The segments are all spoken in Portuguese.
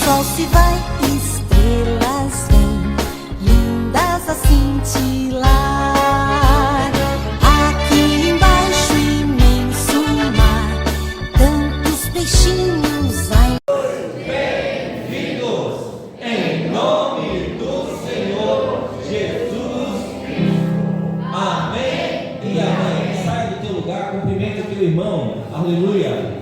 sol se vai, estrelas vêm, lindas a cintilar. Aqui embaixo, imenso mar, tantos peixinhos há. Bem-vindos em nome do Senhor Jesus. Amém e amém. Sai do teu lugar, cumprimenta o teu irmão. Aleluia.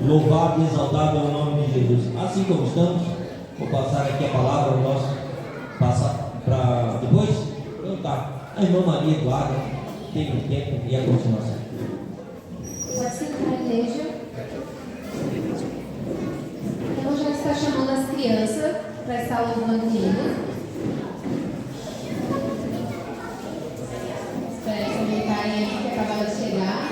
Louvado e exaltado é o nome de Jesus. Assim como estamos, vou passar aqui a palavra ao nosso, passar para depois cantar. A irmã Maria Eduarda tem o tempo e a continuação. Pode sentar, igreja. Então já está chamando as crianças para estar louvando comigo. Espera que ele caia aí que acabou de chegar.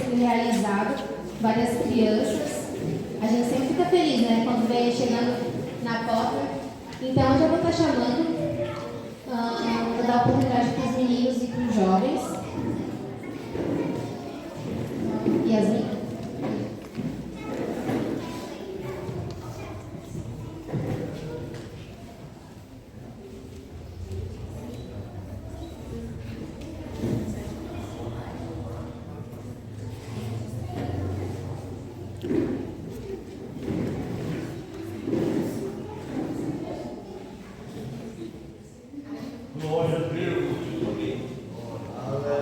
sido realizado, várias crianças. A gente sempre fica feliz, né, quando vem chegando na porta. Então, eu já vou estar chamando, vou dar oportunidade para os meninos e para os jovens. Yasmin. Glória a Deus. Aleluia.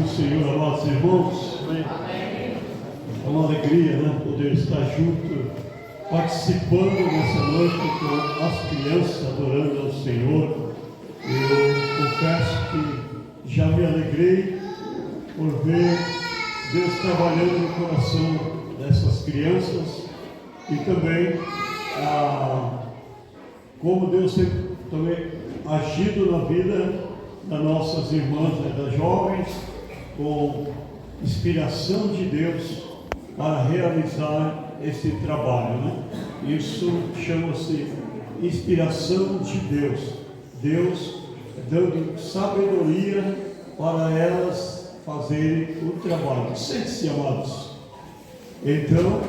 do Senhor, amados irmãos. Amém. É uma alegria, né, poder estar junto, participando nessa noite com as crianças, adorando ao Senhor. Eu confesso que já me alegrei por ver Deus trabalhando no coração dessas crianças e também como Deus tem também agido na vida das nossas irmãs, das jovens, com inspiração de Deus para realizar esse trabalho, né? Isso chama-se inspiração de Deus. Deus dando sabedoria para elas fazerem o trabalho. Sente-se, amados. Então,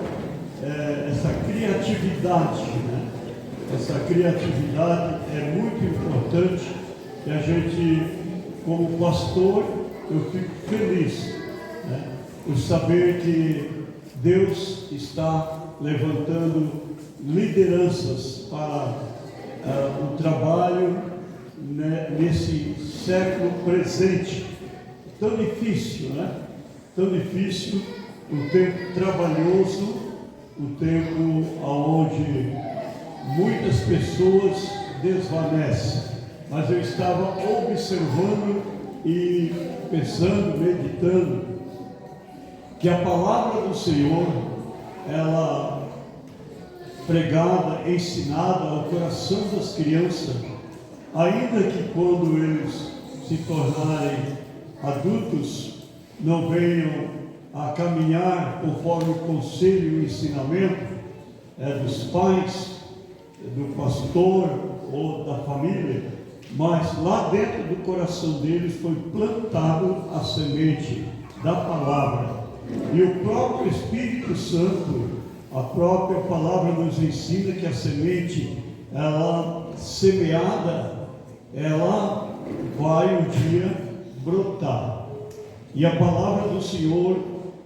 essa criatividade, né? Essa criatividade é muito importante e a gente, como pastor, eu fico feliz, né? Por saber que Deus está levantando lideranças para o trabalho, né, nesse século presente, tão difícil, né? Tão difícil, um tempo trabalhoso, um tempo onde muitas pessoas desvanecem. Mas eu estava observando e pensando, meditando, que a palavra do Senhor, ela pregada, ensinada ao coração das crianças, ainda que quando eles se tornarem adultos, não venham a caminhar conforme o conselho e o ensinamento dos pais, do pastor ou da família, mas lá dentro do coração deles foi plantado a semente da palavra. E o próprio Espírito Santo, a própria palavra nos ensina que a semente, ela semeada, ela vai um dia brotar. E a palavra do Senhor,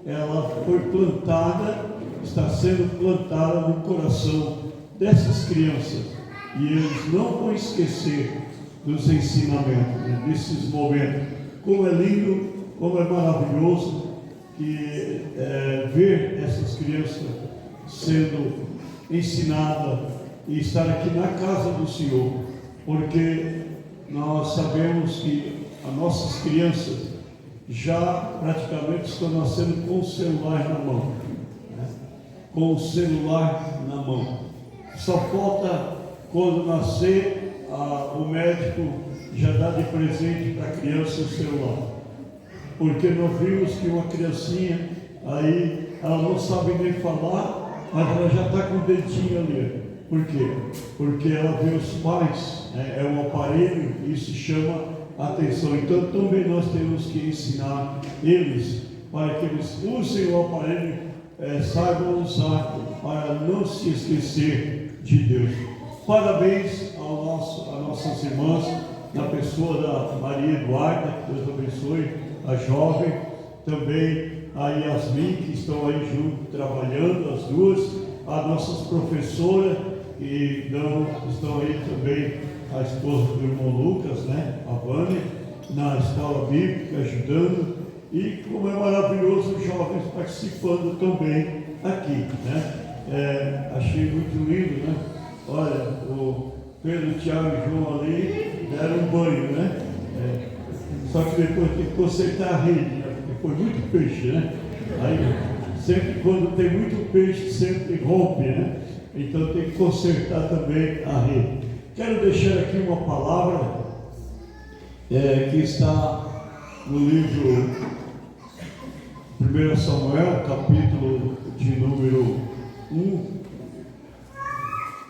ela foi plantada, está sendo plantada no coração dessas crianças. E eles não vão esquecer dos ensinamentos, né, desses momentos. Como é lindo, como é maravilhoso que ver essas crianças sendo ensinadas e estar aqui na casa do Senhor, porque nós sabemos que as nossas crianças já praticamente estão nascendo com o celular na mão, né? Com o celular na mão. Só falta quando nascer, o médico já dá de presente para a criança o celular. Porque nós vimos que uma criancinha, aí ela não sabe nem falar, mas ela já está com o dedinho ali. Por quê? Porque ela vê os pais, né? É um aparelho, e isso chama a atenção. Então também nós temos que ensinar eles, para que eles usem o aparelho, saibam usar, para não se esquecer de Deus. Parabéns às nossas irmãs, na pessoa da Maria Eduarda, que Deus abençoe, a jovem, também a Yasmin, que estão aí junto, trabalhando, as duas, as nossas professoras, que estão aí também, a esposa do irmão Lucas, né, a Vânia, na escola bíblica, ajudando, e como é maravilhoso os jovens participando também aqui, né? Achei muito lindo, né? Olha, o Pedro, Tiago e João ali deram um banho, né? Só que depois tem que consertar a rede, né? Porque foi muito peixe, né? Aí, sempre quando tem muito peixe, sempre rompe, né? Então tem que consertar também a rede. Quero deixar aqui uma palavra que está no livro 1 Samuel, capítulo de número 1.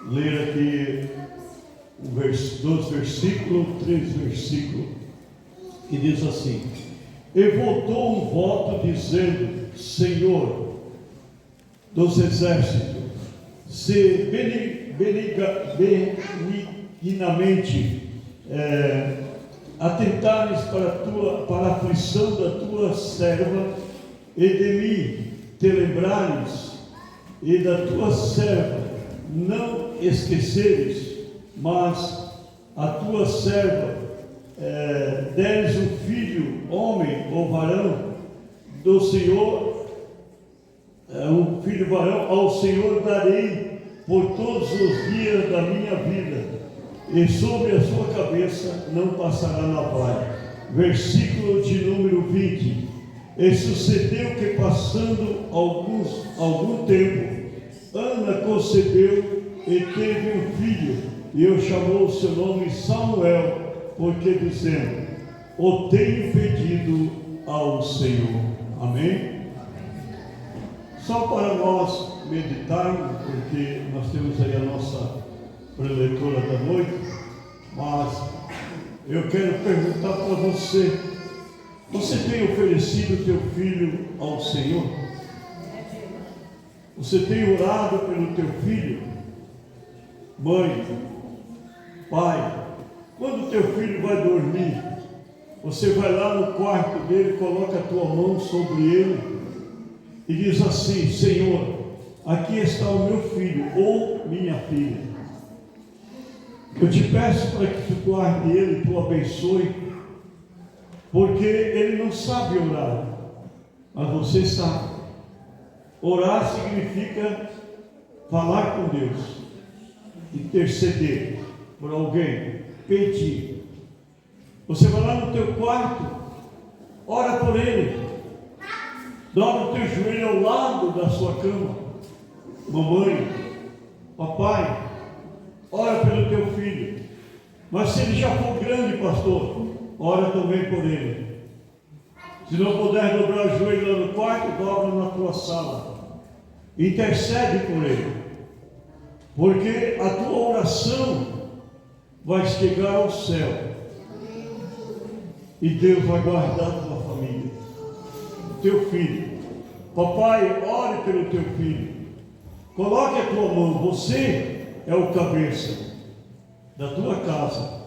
Ler aqui dos versículos, 3 versículos, que diz assim: E voltou um voto dizendo: Senhor dos exércitos, se benignamente atentares para a aflição da tua serva, e de mim te lembrares, e da tua serva não esqueceres, mas a tua serva deres um filho, homem ou varão, do Senhor, um filho varão, ao Senhor darei por todos os dias da minha vida, e sobre a sua cabeça não passará navalha. Versículo de número 20. E sucedeu que, passando algum tempo, Ana concebeu e teve um filho, e o chamou o seu nome Samuel, porque dizendo: o tenho pedido ao Senhor. Amém? Só para nós meditarmos, porque nós temos aí a nossa preleitura da noite, mas eu quero perguntar para você: você tem oferecido teu filho ao Senhor? Você tem orado pelo teu filho? Mãe, pai, quando teu filho vai dormir, você vai lá no quarto dele, coloca a tua mão sobre ele e diz assim: Senhor, aqui está o meu filho ou minha filha. Eu te peço para que tu guarde ele, tu abençoe, porque ele não sabe orar, mas você sabe. Orar significa falar com Deus, interceder por alguém, pedir. Você vai lá no teu quarto, ora por ele, dobra o teu joelho ao lado da sua cama. Mamãe, papai, ora pelo teu filho. Mas se ele já for grande, pastor, ora também por ele. Se não puder dobrar o joelho lá no quarto, dobra na tua sala. Intercede por ele, porque a tua oração vai chegar ao céu e Deus vai guardar a tua família, teu filho. Papai, ore pelo teu filho, coloque a tua mão, você é o cabeça da tua casa,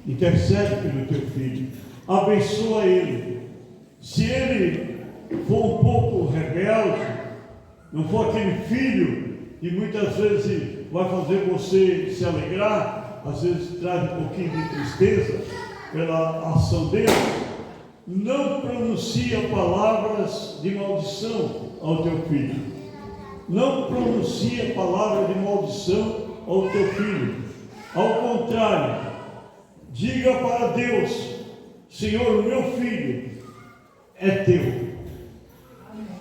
intercede pelo teu filho, abençoa ele. Se ele for um pouco rebelde, não for aquele filho que muitas vezes vai fazer você se alegrar, às vezes traz um pouquinho de tristeza pela ação dele, não pronuncia palavras de maldição ao teu filho. Não pronuncia palavra de maldição ao teu filho. Ao contrário, diga para Deus: Senhor, o meu filho é teu,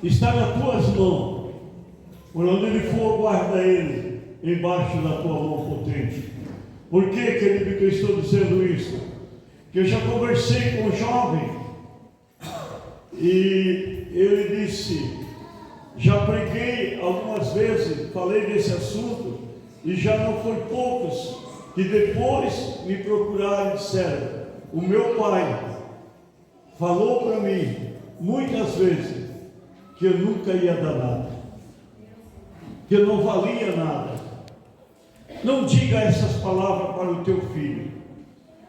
está nas tuas mãos. Por onde ele for, guarda ele embaixo da tua mão potente. Por que, querido, que eu estou dizendo isso? Que eu já conversei com um jovem e ele disse: já preguei algumas vezes, falei desse assunto, e já não foi poucos que depois me procuraram e disseram: o meu pai falou para mim muitas vezes que eu nunca ia dar nada, que eu não valia nada. Não diga essas palavras para o teu filho.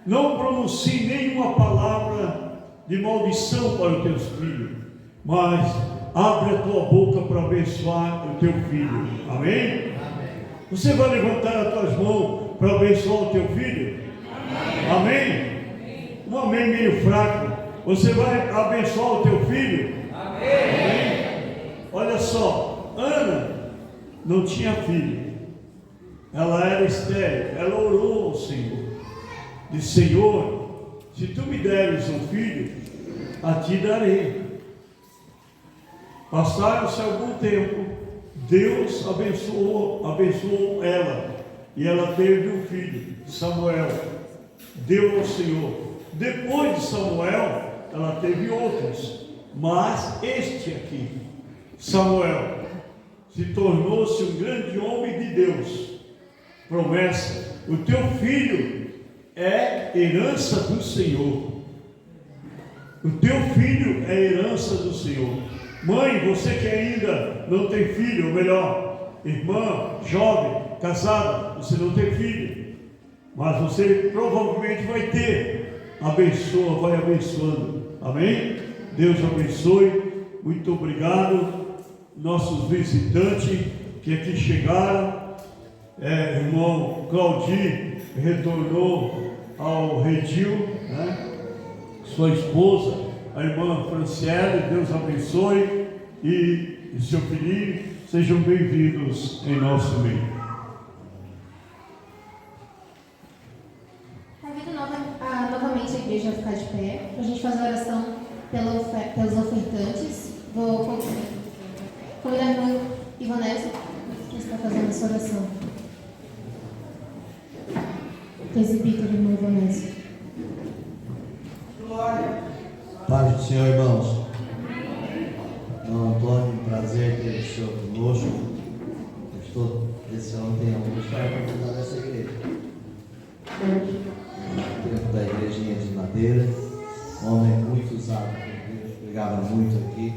Não pronuncie nenhuma palavra de maldição para os teus filhos, mas abre a tua boca para abençoar o teu filho. Amém? Você vai levantar as tuas mãos para abençoar o teu filho? Amém? Um amém meio fraco. Você vai abençoar o teu filho? Amém? Olha só, Ana não tinha filho, ela era estéril, ela orou ao Senhor, disse: Senhor, se tu me deres um filho, a ti darei. Passaram-se algum tempo, Deus abençoou ela, e ela teve um filho, Samuel, deu ao Senhor. Depois de Samuel, ela teve outros, mas este aqui, Samuel, se tornou-se um grande homem de Deus. Promessa: o teu filho é herança do Senhor. O teu filho é herança do Senhor. Mãe, você que ainda não tem filho, ou melhor, irmã, jovem, casada, você não tem filho, mas você provavelmente vai ter. Abençoa, vai abençoando. Amém? Deus abençoe. Muito obrigado, nossos visitantes que aqui chegaram, irmão Claudir retornou ao redil, né? Sua esposa, a irmã Franciele, Deus abençoe, e seu filhinho, sejam bem-vindos em nosso meio. Convido novamente a igreja a ficar de pé, para a gente fazer a oração pelos ofertantes. Vou convidar a irmã Ivonese, que está fazendo essa oração. Presbítero, irmã Ivonese. Paz do Senhor, irmãos. Irmão Antônio, um prazer ter o senhor conosco. Esse ano tem alguma história para contar dessa igreja. No tempo da igrejinha de madeira, homem muito usado por Deus, pregava muito aqui.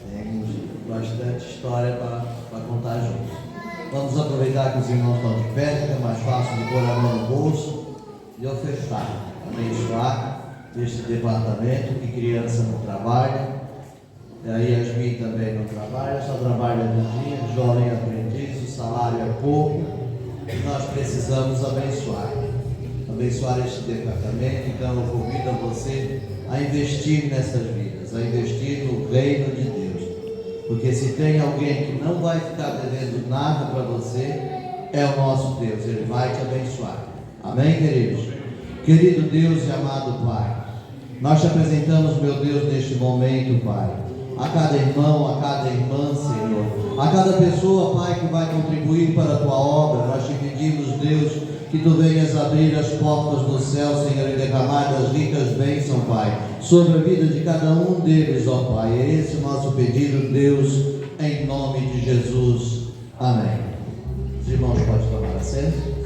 Temos bastante história para contar juntos. Vamos aproveitar que os irmãos estão de pé, fica mais fácil de pôr a mão no bolso e ofertar, abençoar este departamento, que criança não trabalha, e a Yasmin também não trabalha, só trabalha de dia, jovem aprendiz, o salário é pouco, e nós precisamos abençoar este departamento. Então eu convido a você a investir nessas vidas, a investir no reino de Deus, porque se tem alguém que não vai ficar devendo nada para você, é o nosso Deus, Ele vai te abençoar. Amém, queridos? Querido Deus e amado Pai, nós te apresentamos, meu Deus, neste momento, Pai, a cada irmão, a cada irmã, Senhor, a cada pessoa, Pai, que vai contribuir para a tua obra. Nós te pedimos, Deus, que tu venhas abrir as portas do céu, Senhor, e derramar das ricas bênçãos, Pai, sobre a vida de cada um deles, ó Pai. É esse o nosso pedido, Deus, em nome de Jesus. Amém. Os irmãos podem tomar assento.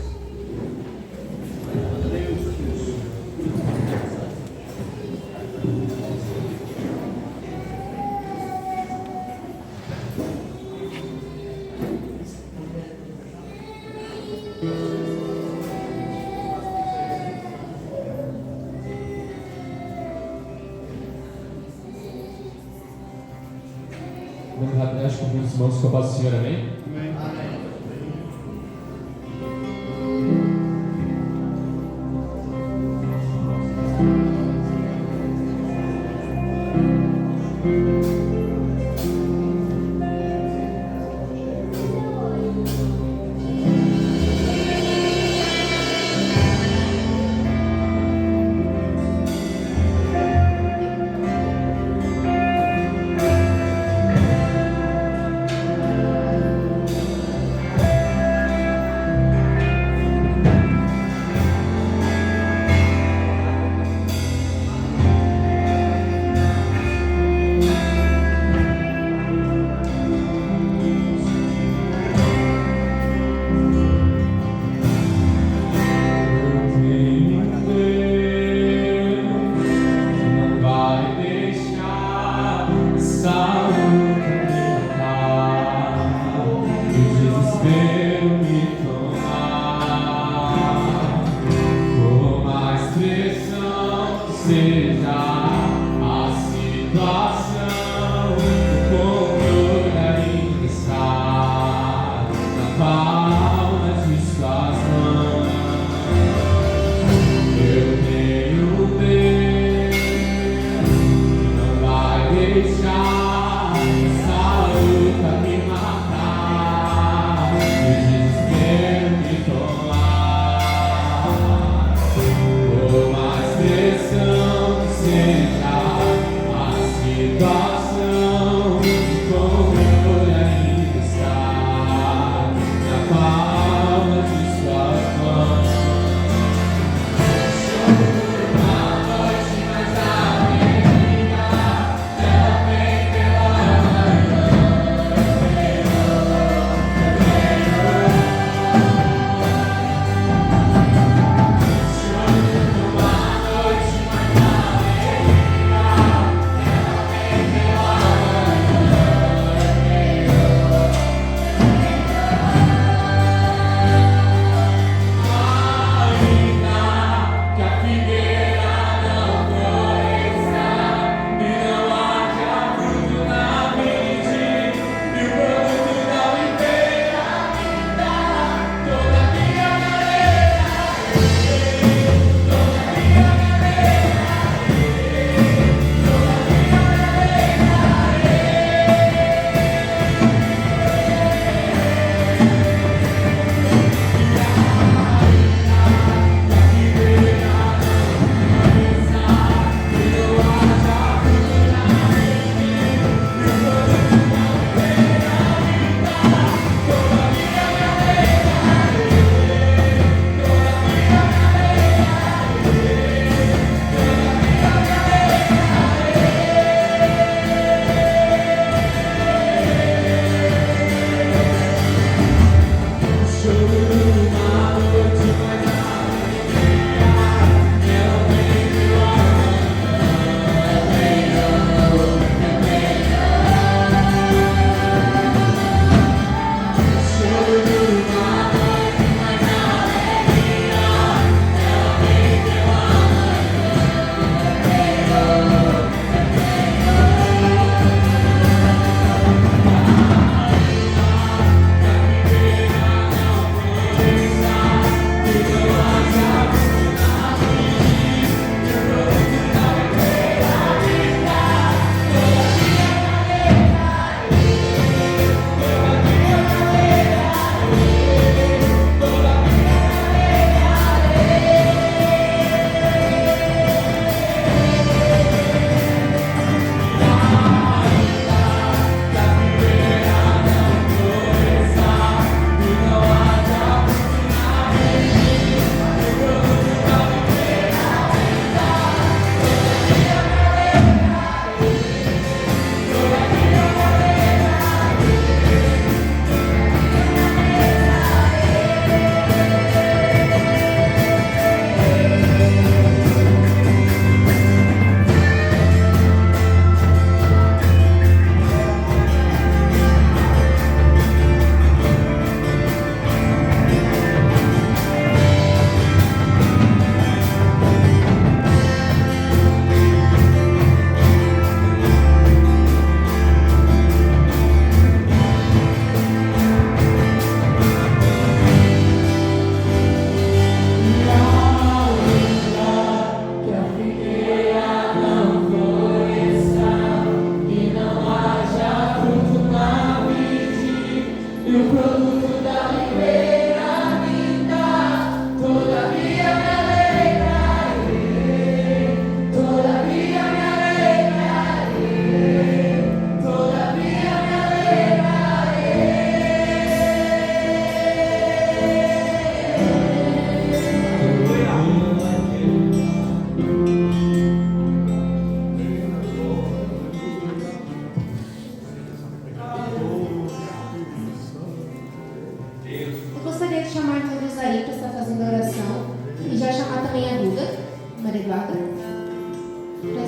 Vamos rapidamente com os irmãos com a paz do Senhor, amém? Amém.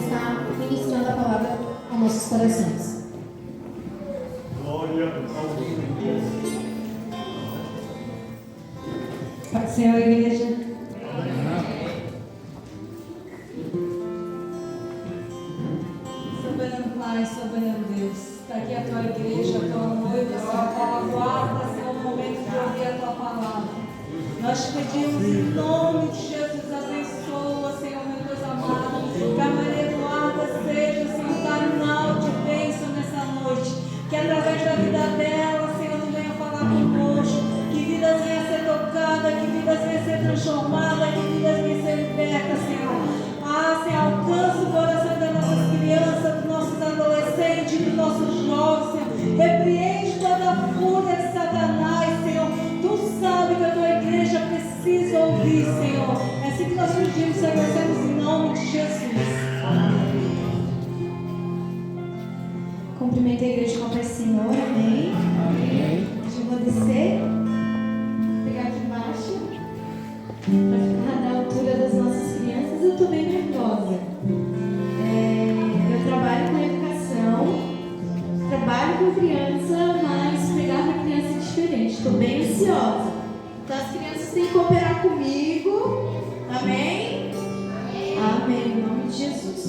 estar ministrando a palavra aos nossos corações. Glória ao Senhor. Pode ser a igreja. Soberano Pai, soberano Deus, está aqui a tua igreja, a tua noiva, Senhor, ela aguarda, Senhor, o momento de ouvir a tua palavra. Nós pedimos em nome de Jesus, abençoa, Senhor, meu Deus amado, que a Maria Eduarda seja, Senhor, canal de bênção nessa noite, que através da vida dela, Senhor, tu venha falar conosco, que vidas venham a ser tocadas, que vidas venham a ser transformadas, que vidas venham a ser libertas, Senhor. Ah, Senhor, alcança o coração das nossas crianças, dos nossos adolescentes, dos nossos jovens, Senhor. Repreende toda a fúria de Satanás, Senhor. Tu sabe que a tua igreja precisa ouvir, Senhor. É assim que nós pedimos, agradecemos em nome de Jesus. Cumprimento a igreja com a paz do Senhor, amém? Deixa eu vou descer, pegar aqui embaixo, para ficar na altura das nossas crianças. Eu estou bem nervosa. Eu trabalho com educação, trabalho com criança, mas pegar uma criança é diferente. Estou bem ansiosa. Então as crianças têm que cooperar comigo. Amém? Amém, em nome de Jesus.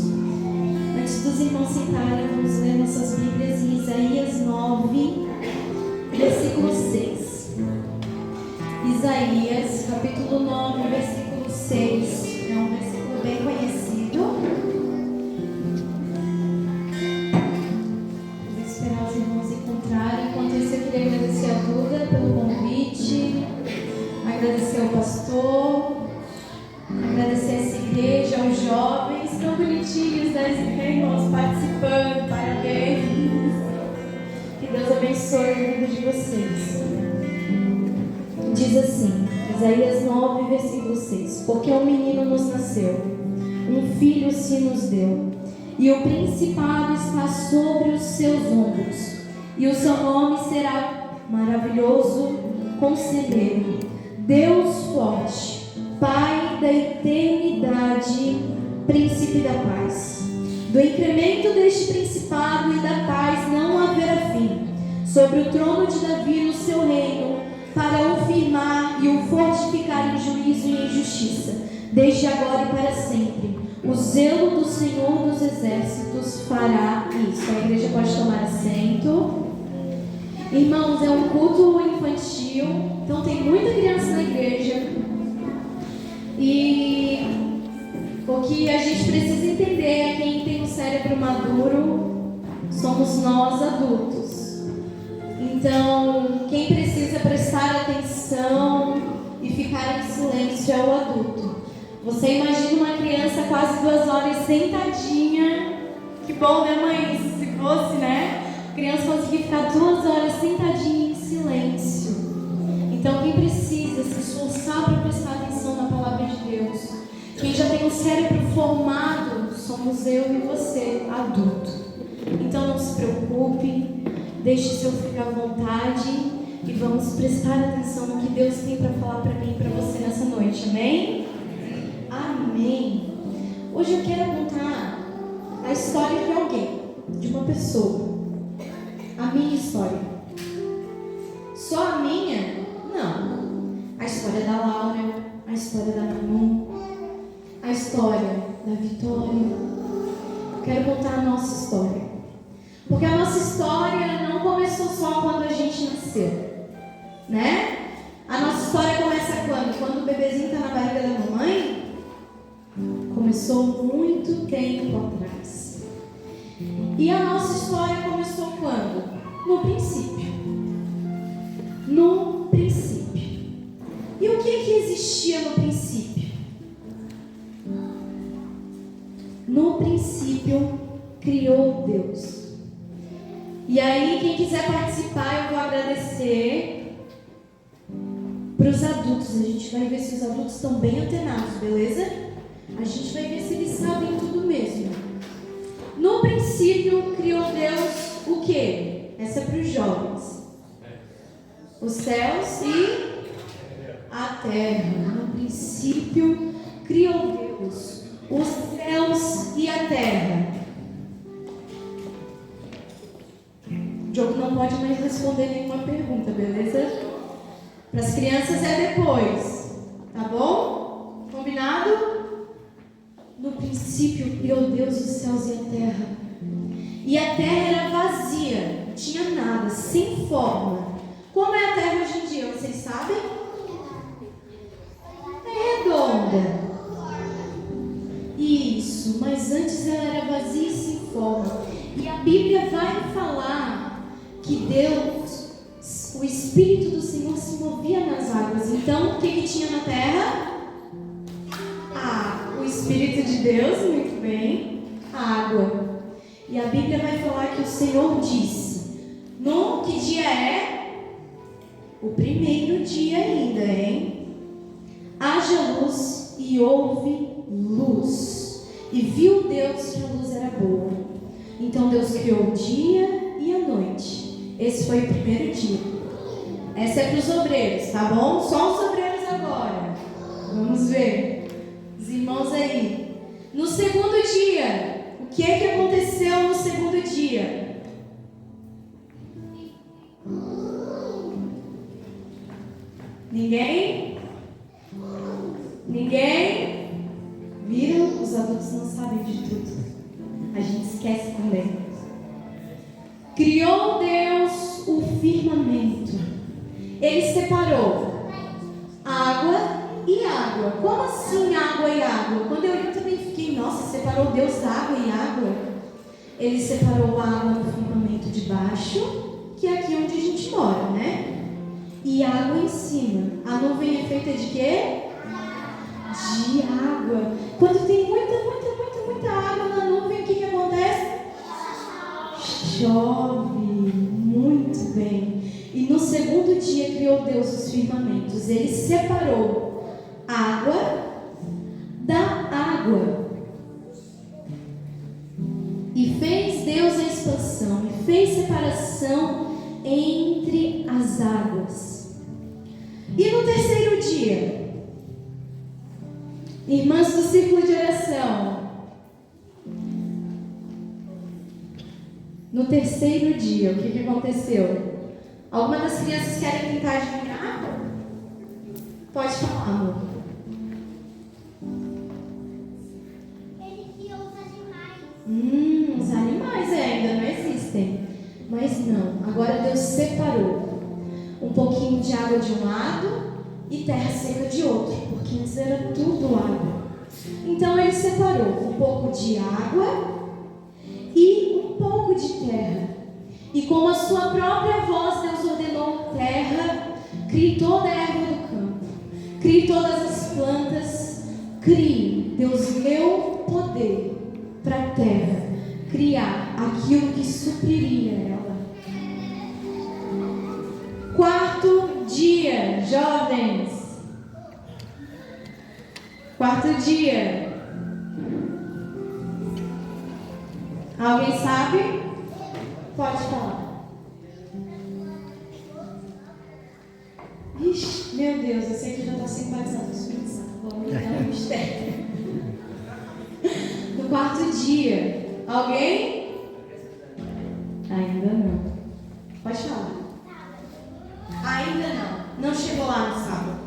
Antes dos irmãos sentarem, vamos ler nossas Bíblias em Isaías 9, versículo 6. Isaías, capítulo 9, versículo 6. É um versículo bem conhecido. Vou esperar os irmãos encontrarem. Enquanto isso, eu queria agradecer a Duda pelo convite, agradecer ao pastor, agradecer a essa igreja, aos jovens tão bonitinhos, né, irmãos, participando. Parabéns. Que Deus abençoe a vida de vocês. Diz assim, Isaías 9, versículo 6. Porque um menino nos nasceu, um filho se nos deu, e o principado está sobre os seus ombros, e o seu nome será Maravilhoso Conselheiro, Deus Forte, Pai da Eternidade, Príncipe da Paz. Do incremento deste principado e da paz não haverá fim, sobre o trono de Davi no seu reino, para o firmar e o fortificar em juízo e em justiça, desde agora e para sempre. O zelo do Senhor dos Exércitos fará isso. A igreja pode tomar assento. Irmãos, é um culto infantil, então tem muita criança na igreja. E o que a gente precisa entender é quem tem um cérebro maduro somos nós adultos. Então, quem precisa prestar atenção e ficar em silêncio é o adulto. Você imagina uma criança quase 2 horas sentadinha. Que bom, né, mãe? Se fosse, né? A criança conseguir ficar 2 horas sentadinha em silêncio. Então, quem precisa se esforçar para prestar atenção na palavra de Deus, quem já tem um cérebro formado, somos eu e você, adulto. Então, não se preocupe. Deixe seu filho à vontade e vamos prestar atenção no que Deus tem para falar para mim e para você nessa noite, amém? Amém. Hoje eu quero contar a história de alguém, de uma pessoa. A minha história. Só a minha? Não. A história da Laura, a história da Manu, a história da Vitória. Eu quero contar a nossa história. Porque a nossa história não começou só quando a gente nasceu, né? A nossa história começa quando? Quando o bebezinho está na barriga da mamãe? Começou muito tempo atrás. E a nossa história começou quando? No princípio. No princípio. E o que existia no princípio? No princípio, criou Deus. E aí, quem quiser participar, eu vou agradecer para os adultos. A gente vai ver se os adultos estão bem antenados, beleza? A gente vai ver se eles sabem tudo mesmo. No princípio, criou Deus o quê? Essa é para os jovens. Os céus e a terra. No princípio, criou Deus os céus e a terra. pode mais responder nenhuma pergunta, beleza? Para as crianças é depois, tá bom? Combinado? No princípio criou Deus os céus e a terra. E a terra era vazia, não tinha nada, sem forma. Como é a terra hoje em dia, vocês sabem? É redonda. Isso, mas antes ela era vazia e sem forma. E a Bíblia vai falar que Deus, o Espírito do Senhor se movia nas águas. Então, o que tinha na terra? O Espírito de Deus, muito bem, a água. E a Bíblia vai falar que o Senhor disse, no que dia é? O primeiro dia ainda, hein? Haja luz e houve luz. E viu Deus que a luz era boa. Então Deus criou o dia e a noite. Esse foi o primeiro dia. Essa é para os obreiros, tá bom? Só os obreiros agora. Vamos ver. Os irmãos aí. No segundo dia, o que é que aconteceu no segundo dia? Ninguém? Ninguém? Viram? Os adultos não sabem de tudo. A gente esquece também. Criou Deus o firmamento. Ele separou água e água. Como assim água e água? Quando eu também fiquei, nossa, separou Deus água e água? Ele separou a água no firmamento de baixo, que é aqui onde a gente mora, né? E água em cima. A nuvem é feita de quê? De água. Quando tem muita água na nuvem, o que acontece? Chove. Muito bem. E no segundo dia criou Deus os firmamentos. Ele separou água da água. E fez Deus a expansão. E fez separação entre as águas. E no terceiro dia, irmãs do círculo de oração, no terceiro dia, o que aconteceu? Alguma das crianças querem tentar adivinhar? Pode falar, amor. Ele criou os animais. Os animais ainda não existem. Mas não, agora Deus separou um pouquinho de água de um lado e terra seca de outro, porque antes era tudo água. Então ele separou um pouco de água e um pouco de terra. E com a sua própria voz, Deus ordenou: terra, crie toda a erva do campo, crie todas as plantas, crie. Deus deu poder para a terra criar aquilo que supriria ela. Quarto dia, jovens. Quarto dia. Alguém sabe? Pode falar. Ixi, meu Deus, eu sei que já está simpatizando com o Espírito Santo. Vamos dar um mistério. No quarto dia. Alguém? Ainda não. Pode falar. Ainda não. Não chegou lá no sábado.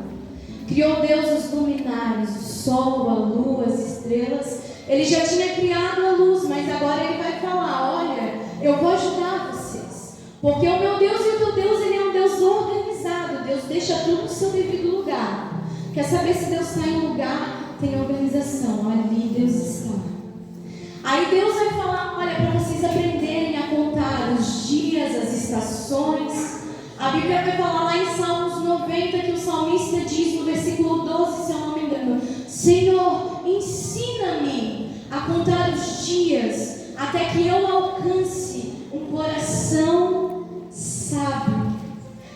Criou Deus os luminares, o sol, a lua, as estrelas. Ele já tinha criado a luz, mas agora ele vai falar: olha, eu vou ajudar vocês. Porque o meu Deus e o teu Deus, ele é um Deus organizado. Deus deixa tudo no seu devido lugar. Quer saber se Deus está em um lugar? Tem organização. Ali Deus está. Aí Deus vai falar: olha, para vocês aprenderem a contar os dias, as estações. A Bíblia vai falar lá em Salmos 90 que o salmista diz no versículo 12, se eu não me engano: Senhor, ensina-me a contar os dias, até que eu alcance um coração sábio.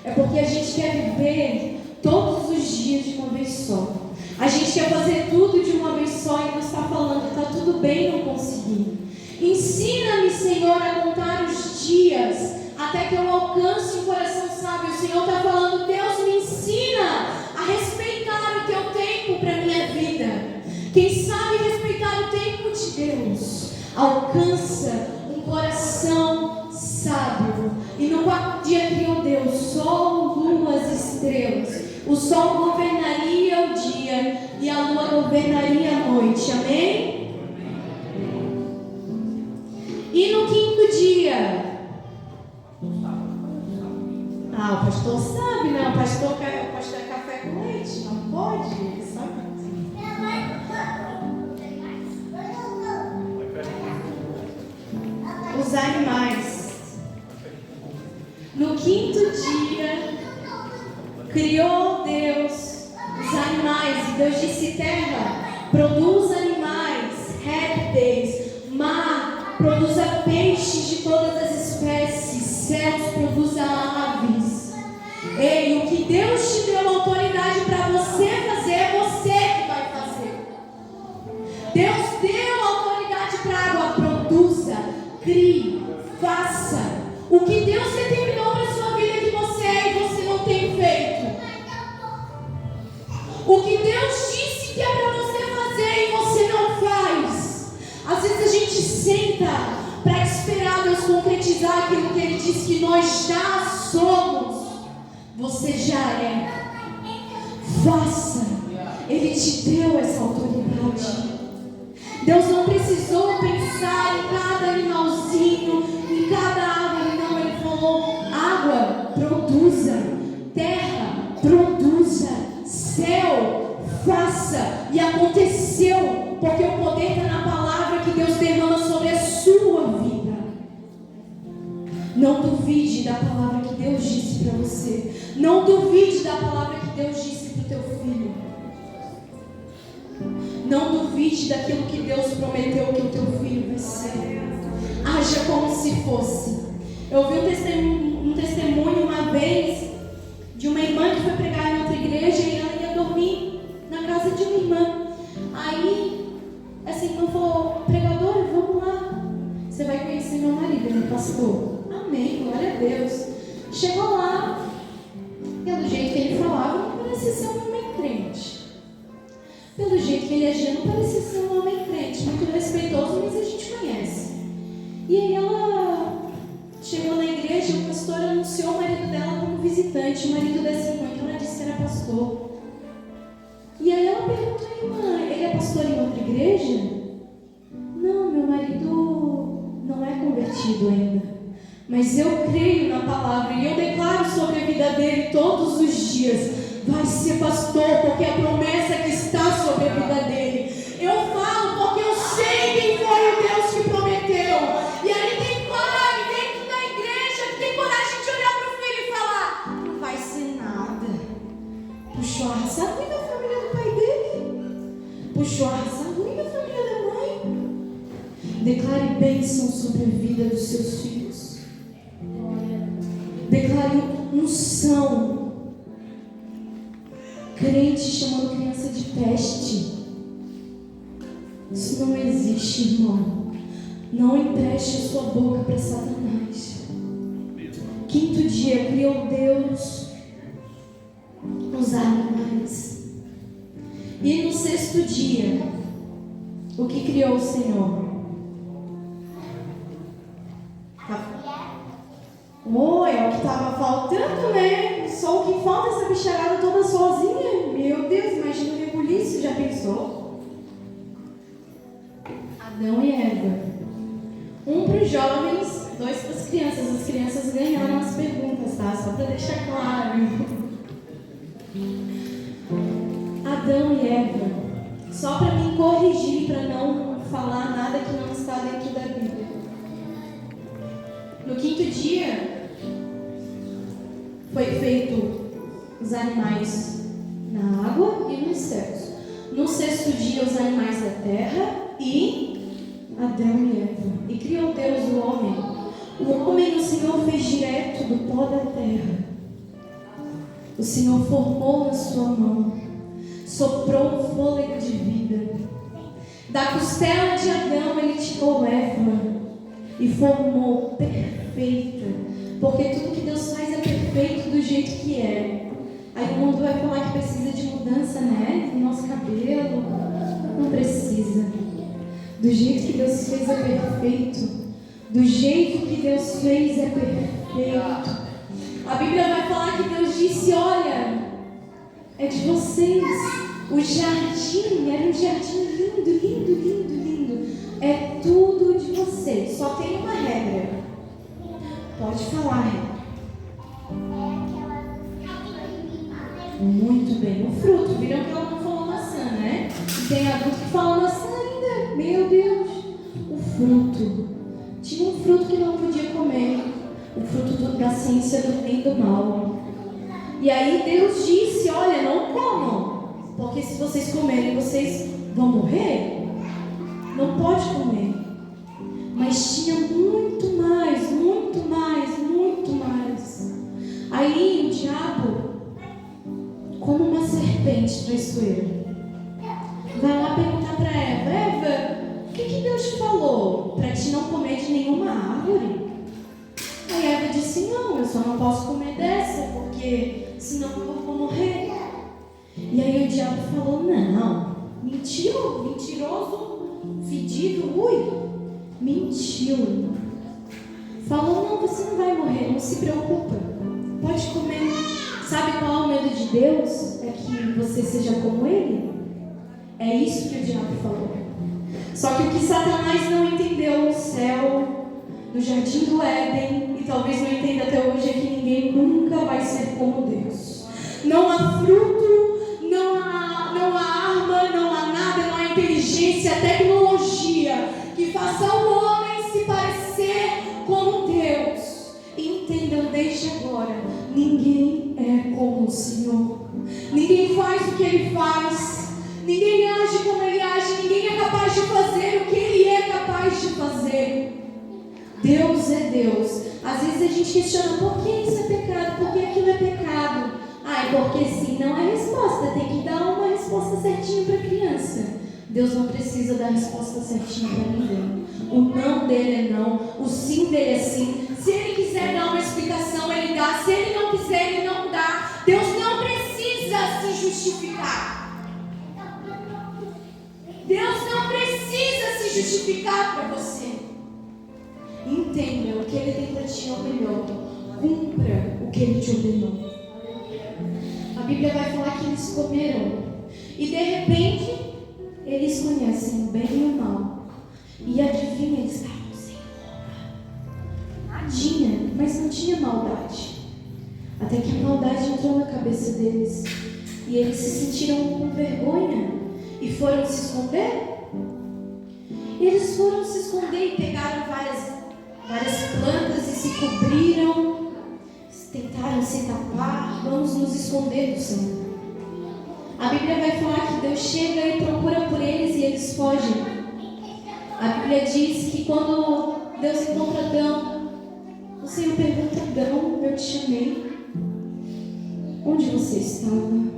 É porque a gente quer viver todos os dias de uma vez só. A gente quer fazer tudo de uma vez só e Deus está falando: está tudo bem não conseguir. Ensina-me, Senhor, a contar os dias, até que eu alcance um coração sábio. O Senhor está falando: Deus, me ensina a respeitar o teu tempo para a minha vida. Quem sabe respeitar o tempo de Deus alcança um coração sábio. E no quarto e a lua governaria a noite. Amém? E no quinto dia... Ah, o pastor sabe, né? O pastor é café com leite, não pode, ele sabe. Os animais. No quinto dia, criou Deus os animais. E Deus disse: terra, produz animais, répteis, mar, produza peixes de todas as espécies, céus, produza aves. Ei, o que Deus te deu autoridade para você fazer, é você que vai fazer. Deus deu autoridade para a água, produza, crie, faça. O que Deus determinou para a sua vida que você é e você não tem feito. O que Deus disse que é para você fazer e você não faz. Às vezes a gente senta para esperar Deus concretizar aquilo que Ele disse que nós já somos. Você já é. Faça. Ele te deu essa autoridade. Deus não precisou pensar em cada animalzinho, em cada árvore. Não, Ele falou: água, produza. Terra, produza. Céu, faça. E aconteceu, porque o poder está na palavra que Deus derrama sobre a sua vida. Não duvide da palavra que Deus disse para você. Não duvide da palavra que Deus disse para o teu filho. Não duvide daquilo que Deus prometeu que o teu filho vai ser. Haja como se fosse. Eu vi um testemunho uma vez de uma irmã que foi pregar em outra igreja e ela ia dormir na casa de uma irmã. Aí essa irmã falou: pregadora, vamos lá. Você vai conhecer meu marido, ele é pastor. Amém, glória a Deus. Chegou lá, pelo jeito que ele falava, não parecia ser um homem crente. Pelo jeito que ele agia, não parecia ser um homem crente. Muito respeitoso, mas a gente conhece. E aí ela chegou na igreja e o pastor anunciou o marido dela como visitante. O marido dessa irmã, então ela disse que era pastor. E aí ela perguntou à irmã: ele é pastor em outra igreja? Não, meu marido não é convertido ainda. Mas eu creio na palavra e eu declaro sobre a vida dele todos os dias: vai ser pastor, porque a promessa que está sobre a vida dele. Eu falo porque eu sei quem foi o Deus que prometeu. E aí tem coragem dentro da igreja, tem coragem de olhar para o filho e falar: não vai ser nada. Puxou a raça ruim da família do pai dele. Puxou a raça ruim da família da mãe. Declare bênção sobre a vida dos seus filhos. Declare unção. Crente chamando criança de peste. Isso não existe, irmão. Não empreste a sua boca para Satanás. Quinto dia, criou Deus os animais. E no sexto dia, o que criou o Senhor? É o que estava faltando, né? Só o que falta, essa bicharada toda sozinha. Meu Deus, imagina o rebuliço, já pensou? Adão e Eva. Um para os jovens, dois para as crianças. As crianças ganharam as perguntas, tá? Só para deixar claro. Adão e Eva. Só para me corrigir, para não falar nada que não está dentro da Bíblia. No quinto dia, foi feito os animais na água e nos céus. No sexto dia, os animais da terra e Adão e Eva. E criou Deus o homem. O homem o Senhor fez direto do pó da terra. O Senhor formou na sua mão, soprou um fôlego de vida. Da costela de Adão ele tirou Eva e formou perfeita, porque tudo que Deus faz é perfeito do jeito que é. Aí o mundo vai falar que precisa de mudança, né? No nosso cabelo. Não precisa. Do jeito que Deus fez é perfeito. Do jeito que Deus fez é perfeito. A Bíblia vai falar que Deus disse: olha, é de vocês. O jardim era um jardim lindo, lindo, lindo, lindo. É tudo de vocês. Só tem uma regra. Pode falar, regra. Muito bem. O fruto. Viram que ela não falou maçã, né? E tem adulto que fala maçã ainda. Meu Deus. O fruto. Tinha um fruto que não podia comer. O fruto da ciência do bem e do mal. E aí Deus disse, olha, não comam. Porque se vocês comerem, vocês vão morrer. Não pode comer. Mas tinha muito mais, muito mais, muito mais. Aí o diabo, como uma serpente traiçoeira, vai lá perguntar para Eva, Eva, o que Deus te falou? Para te não comer de nenhuma árvore? Aí Eva disse, não, eu só não posso comer dessa, porque senão eu vou morrer. E aí o diabo falou, não, mentiroso, fedido, mentiu. Falou, não, você não vai morrer, não se preocupa, pode comer. Sabe qual é o medo de Deus? É que você seja como Ele. É isso que o diabo falou. Só que o que Satanás não entendeu no céu, no jardim do Éden, e talvez não entenda até hoje, é que ninguém nunca vai ser como Deus. Não há fruto, não há arma, não há nada, não há inteligência, tecnologia que faça o homem se parecer com Deus. Entendam desde agora, ninguém é como o Senhor. Ninguém faz o que Ele faz. Ninguém age como Ele age. Ninguém é capaz de fazer o que Ele é capaz de fazer. Deus é Deus. Às vezes a gente questiona por que isso é pecado, por que aquilo é pecado. Ah, é porque sim, não é resposta. Tem que dar uma resposta certinha para a criança. Deus não precisa dar a resposta certinha para ninguém. O não dele é não, o sim dele é sim. Se Ele quiser dar uma explicação, Ele dá. Se Ele não quiser, Ele não dá. Deus não precisa se justificar. Deus não precisa se justificar para você. Entenda, o que Ele tem para ti é o melhor. Cumpra o que Ele te ordenou. A Bíblia vai falar que eles comeram. E de repente, eles conhecem o bem e o mal. E adivinha, eles estavam sem roupa. Nadinha, mas não tinha maldade. Até que a maldade entrou na cabeça deles. E eles se sentiram com vergonha. E foram se esconder. Eles foram se esconder e pegaram várias plantas e se cobriram. Tentaram se tapar. Vamos nos esconder do Senhor. A Bíblia vai falar que Deus chega e procura por eles e eles fogem. A Bíblia diz que quando Deus encontra Adão, o Senhor pergunta, Adão, eu te chamei. Onde você estava?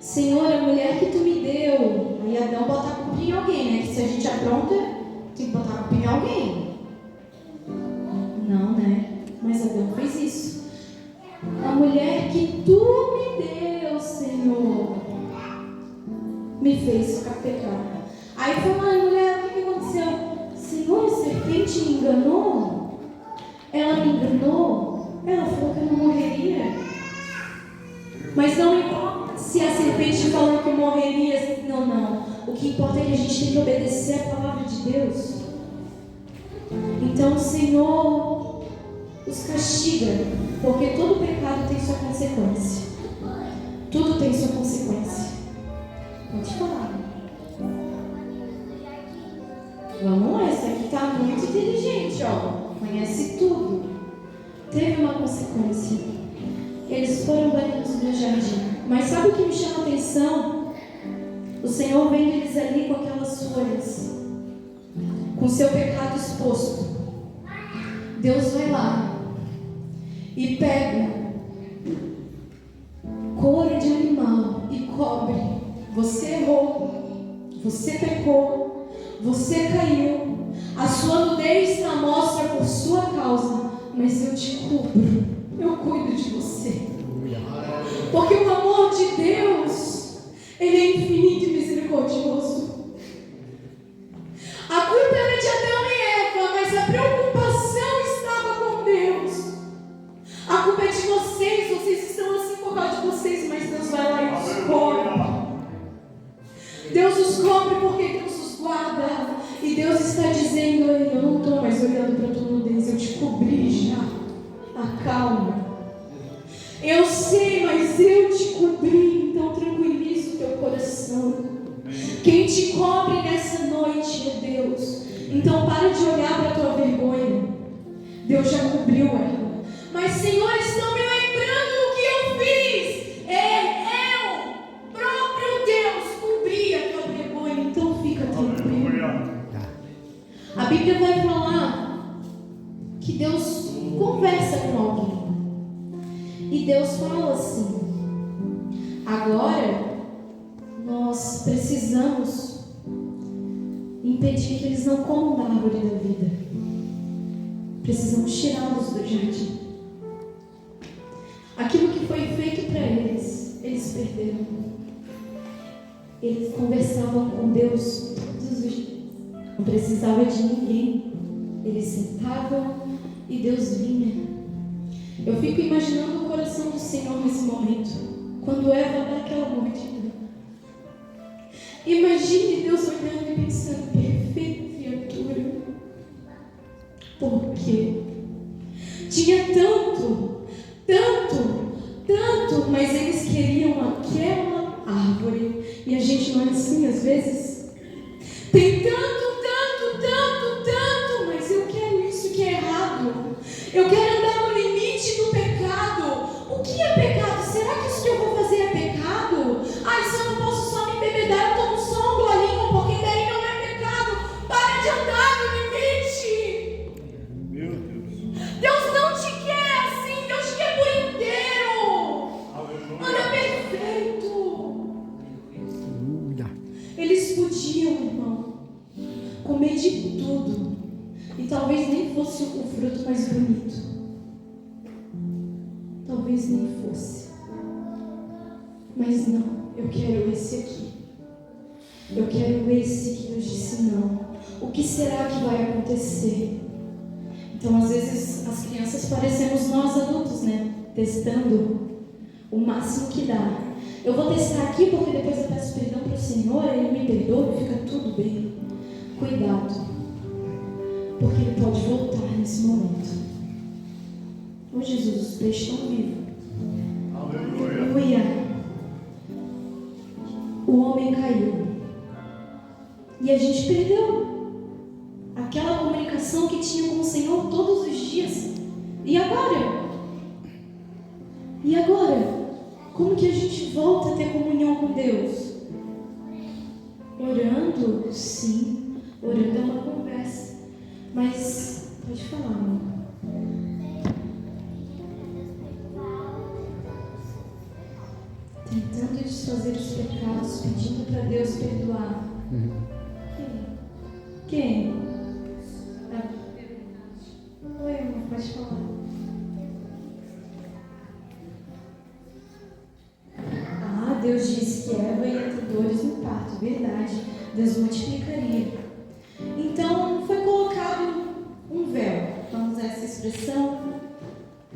Senhor, a mulher que tu me deu. Aí Adão bota a culpa em alguém, né? Que se a gente apronta, tem que botar a culpa em alguém. Não, né? Mas Adão fez isso. A mulher que tu me deu, Senhor, me fez pecar. Aí falou, mulher, o que aconteceu? Senhor, a serpente me enganou? Ela me enganou? Ela falou que eu não morreria. Mas não importa se a serpente falou que eu morreria. Não. O que importa é que a gente tem que obedecer a palavra de Deus. Então o Senhor os castiga, porque todo pecado tem sua consequência. Tudo tem sua consequência. Pode falar. Vamos lá, essa aqui está muito inteligente, ó. Conhece tudo. Teve uma consequência. Eles foram banidos no jardim. Mas sabe o que me chama a atenção? O Senhor vendo eles ali com aquelas folhas, com seu pecado exposto. Deus vai lá e pega couro de animal e cobre. Você errou, você pecou, você caiu, a sua nudez está à mostra por sua causa, mas eu te cubro, eu cuido de você. Porque o amor de Deus, Ele é infinito e misericordioso. A culpa era de Adão e Eva, mas a preocupação estava com Deus. A culpa é de vocês estão assim por causa de vocês, mas Deus vai lá e os cobre. porque Deus os guarda. E Deus está dizendo: eu não estou mais olhando para a tua nudez, eu te cobri já. Acalma. Eu sei, mas eu te cobri, então tranquiliza o teu coração. Quem te cobre nessa noite é Deus. Então para de olhar para a tua vergonha. Deus já cobriu ela. Mas, Senhor, estão me lembrando do que eu fiz. Eu, próprio Deus, cobri a tua vergonha. Então fica tranquilo. A Bíblia vai falar que Deus conversa com alguém. E Deus fala assim: agora nós precisamos impedir que eles não comam da árvore da vida. Precisamos tirá-los do jardim. Aquilo que foi feito para eles, eles perderam. Eles conversavam com Deus todos os dias. Não precisava de ninguém. Eles sentavam e Deus vinha. Eu fico imaginando o coração do Senhor nesse momento, quando Eva dá aquela mordida. Imagine Deus olhando e pensando: perfeita criatura. Por quê? Tinha tanto, mas eles queriam aquela árvore. E a gente não é assim às vezes? Tem tanto, mas eu quero isso que é errado. Eu quero andar no limite do pecado. O que é pecado? Será que isso que eu vou fazer é pecado? Se eu não posso só me embebedar, eu tomo só um golinho, porque daí não é pecado. Para de andar no limite. Meu Deus. Deus não te quer assim, Deus te quer por inteiro. Anda perfeito. Eles podiam, irmão, comer de tudo. E talvez nem fosse o fruto mais bonito. Talvez nem fosse. Mas não, eu quero esse aqui. Eu quero esse que Deus disse não. O que será que vai acontecer? Então, às vezes, as crianças parecemos nós adultos, né? Testando o máximo que dá. Eu vou testar aqui porque depois eu peço perdão para o Senhor, Ele me perdoa e fica tudo bem. Cuidado. Porque Ele pode voltar nesse momento. Oh Jesus, os peixes estão vivos. Aleluia. O homem caiu. E a gente perdeu aquela comunicação que tinha com o Senhor todos os dias. E agora? E agora? Como que a gente volta a ter comunhão com Deus? Orando? Sim. Orando é uma conversa. Mas, pode falar, amor. Tentando desfazer os pecados, pedindo para Deus perdoar. Quem? Oi, amor, pode falar. Deus disse que Eva ia ter dores no parto, verdade. Deus multiplicaria. Então, foi colocado um véu, vamos usar essa expressão,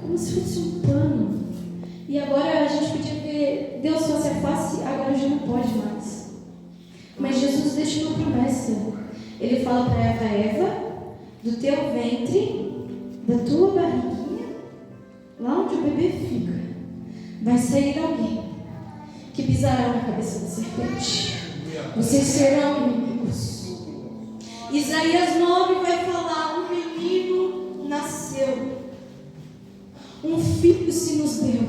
como se fosse um pano. E agora a gente podia ver Deus face a face, agora já não pode mais. Mas Jesus deixa uma promessa. Ele fala para Eva, do teu ventre, da tua barriguinha, lá onde o bebê fica, vai sair alguém que pisará na cabeça da serpente. Vocês serão inimigos. Isaías 9 vai falar: um menino nasceu, um filho se nos deu.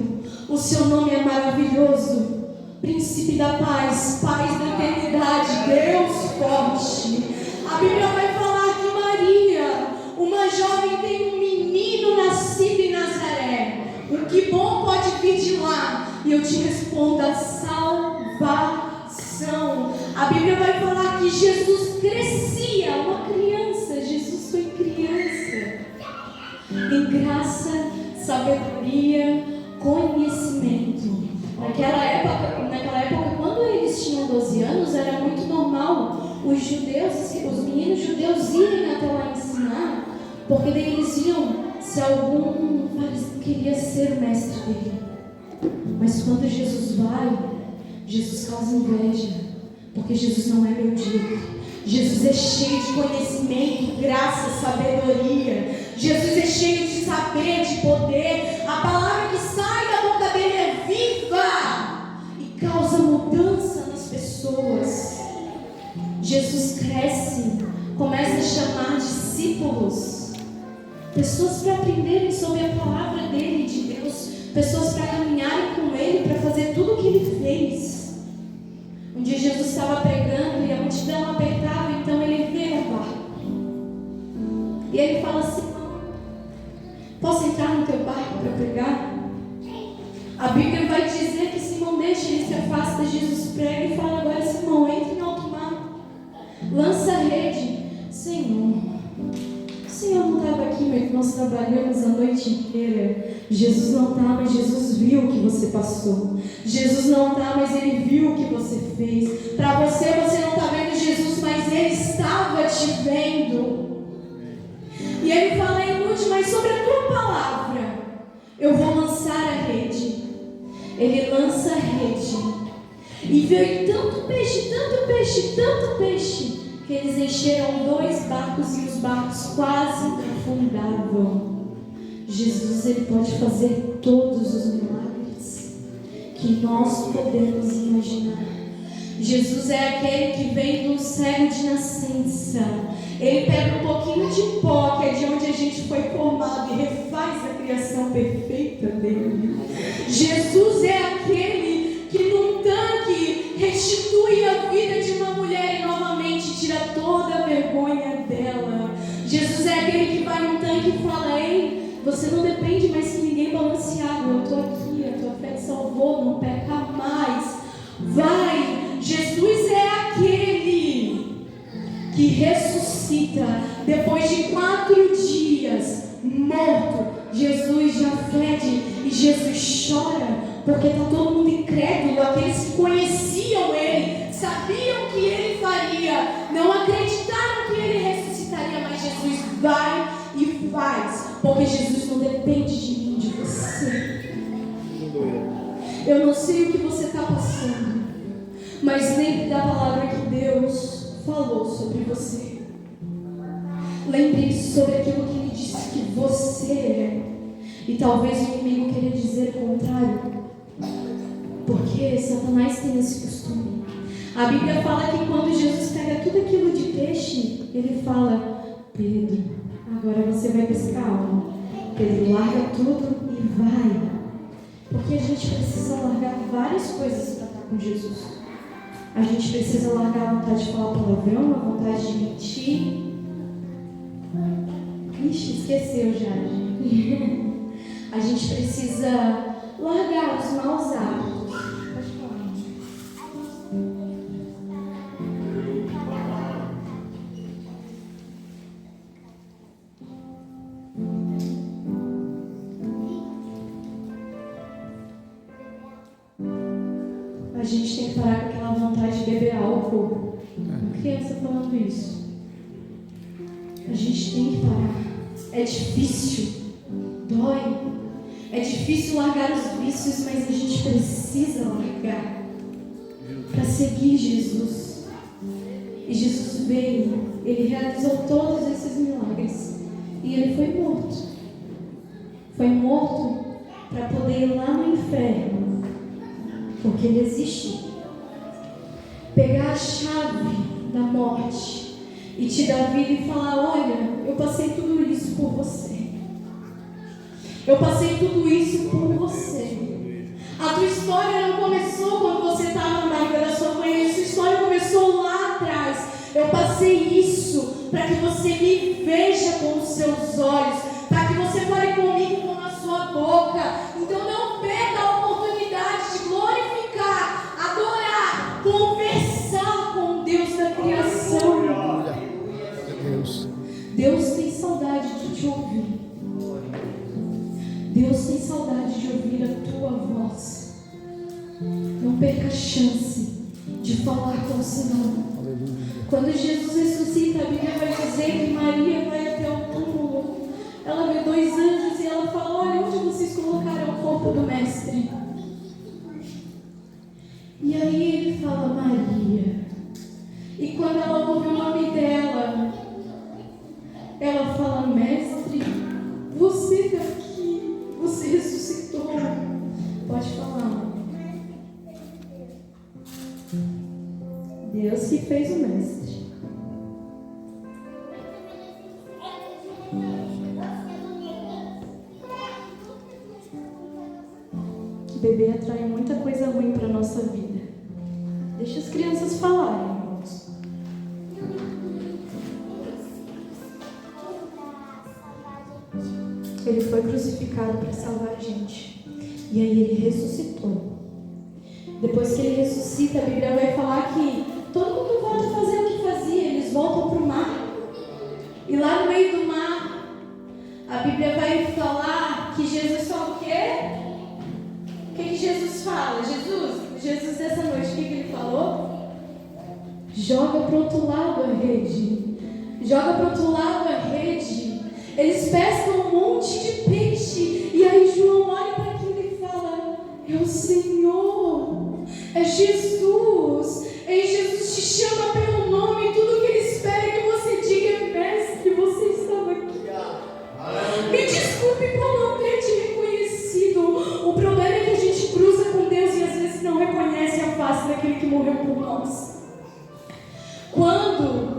O seu nome é maravilhoso, príncipe da paz, paz da eternidade, Deus forte. A Bíblia vai falar que Maria, uma jovem, tem um menino nascido em Nazaré. O que bom pode vir de lá? E eu te respondo: a salvação. A Bíblia vai falar que Jesus crescia, uma criança. Jesus foi criança. Em graça, sabedoria, conhecimento. Naquela época, quando eles tinham 12 anos, era muito normal os meninos judeus irem até lá ensinar, porque daí eles iam se algum queria ser o mestre dele. Mas quando Jesus vai, Jesus causa inveja, Porque Jesus não é medíocre. Jesus é cheio de conhecimento, graça, sabedoria. Jesus é cheio de saber, de poder. A palavra que sai da boca dele é viva e causa mudança nas pessoas. Jesus cresce, começa a chamar discípulos, pessoas para aprenderem sobre a palavra dele, de Deus, pessoas para caminharem com ele, para fazer tudo o que ele fez. Um dia Jesus estava pregando e a multidão apertava, então ele veio ao barco. E ele fala assim: posso entrar no teu barco para pregar? A Bíblia vai dizer que Simão deixa, ele se afasta, Jesus prega e fala: agora Simão, entra em alto mar, lança a rede. Senhor, o Senhor não estava aqui, mas nós trabalhamos a noite inteira. Jesus não está, mas Jesus viu o que você passou. Jesus não está, mas ele viu o que você fez. Para você, você não está vendo Jesus, mas ele estava te vendo. E ele fala: Ilude, mas sobre a tua palavra eu vou lançar a rede. Ele lança a rede e veio tanto peixe, tanto peixe, tanto peixe, que eles encheram 2 barcos e os barcos quase afundavam. Jesus, ele pode fazer todos os milagres que nós podemos imaginar. Jesus é aquele que vem do cego de nascença. Ele pega um pouquinho de pó, que é de onde a gente foi formado, e refaz a criação perfeita dele. Jesus é aquele que num tanque restitui a vida de uma mulher e novamente tira toda a vergonha dela. Jesus é aquele que vai num tanque e fala: ei, você não depende mais que ninguém balance água, eu estou aqui, a tua fé te salvou, não peca mais. Vai! Jesus é aquele que ressuscita depois de 4 dias morto. Jesus já fede e Jesus chora, porque está todo mundo incrédulo. Aqueles que conheciam ele, sabiam que ele faria, não acreditaram que ele ressuscitaria, mas Jesus vai e faz, porque Jesus não depende de mim, de você. Eu não sei o que você está passando, mas lembre da palavra que Deus falou sobre você. Lembre-se sobre aquilo que Ele disse que você é. E talvez o inimigo queira dizer o contrário, porque Satanás tem esse costume. A Bíblia fala que quando Jesus pega tudo aquilo de peixe, ele fala: Pedro, agora você vai pescar. Pedro, larga tudo e vai. Porque a gente precisa largar várias coisas para estar com Jesus. A gente precisa largar a vontade de falar palavrão, a vontade de mentir. Ixi, esqueceu já, gente. A gente precisa largar os maus hábitos. Pode falar. A gente tem que parar com aquela vontade de beber álcool. Uma criança falando isso. A gente tem que parar. É difícil, dói. É difícil largar os vícios, mas a gente precisa largar para seguir Jesus. E Jesus veio, ele realizou todos esses milagres e ele foi morto. Foi morto para poder ir lá no inferno, porque ele existe. Pegar a chave da morte e te dar vida e falar: olha, eu passei tudo isso por você. Eu passei tudo isso por você. A tua história não começou quando você estava na barriga da sua mãe. A sua história começou lá atrás. Eu passei isso para que você me veja com os seus olhos, para que você fale comigo com a sua boca. Então não perca a oportunidade de glorificar, adorar, conversar com Deus da criação. Deus tem saudade de te ouvir. Deus tem saudade de ouvir a tua voz. Não perca a chance de falar com o Senhor. Quando Jesus ressuscita, a Bíblia vai dizer que Maria vai até o túmulo. Ela vê 2 anjos e ela fala: olha, onde vocês colocaram o corpo do mestre? E aí ele fala: Maria. quando ela ouve o nome dela, ela fala: Mestre, você está aqui, você ressuscitou. Pode falar. Deus que fez o mestre. Bebê atrai muita coisa ruim para a nossa vida. Deixa as crianças falarem, irmãos. Ele foi crucificado para salvar a gente. E aí ele ressuscitou. Depois que ele ressuscita, a Bíblia vai falar que todo mundo volta a fazer o que fazia. Eles voltam para o mar. E lá no meio do mar, a Bíblia vai falar que Jesus fala o quê? O que Jesus fala? Jesus dessa noite, o que ele falou? Joga para o outro lado a rede. Joga para o outro lado a rede. Eles pescam um monte de peixe. E aí João olha para aquilo e fala: é o Senhor, é Jesus. E Jesus te chama pelo nome. Tudo que ele espera é que você diga: mestre, você estava aqui. Me desculpe por não ter te reconhecido. O problema é que a gente cruza com Deus e às vezes não reconhece a face daquele que morreu por nós. Quando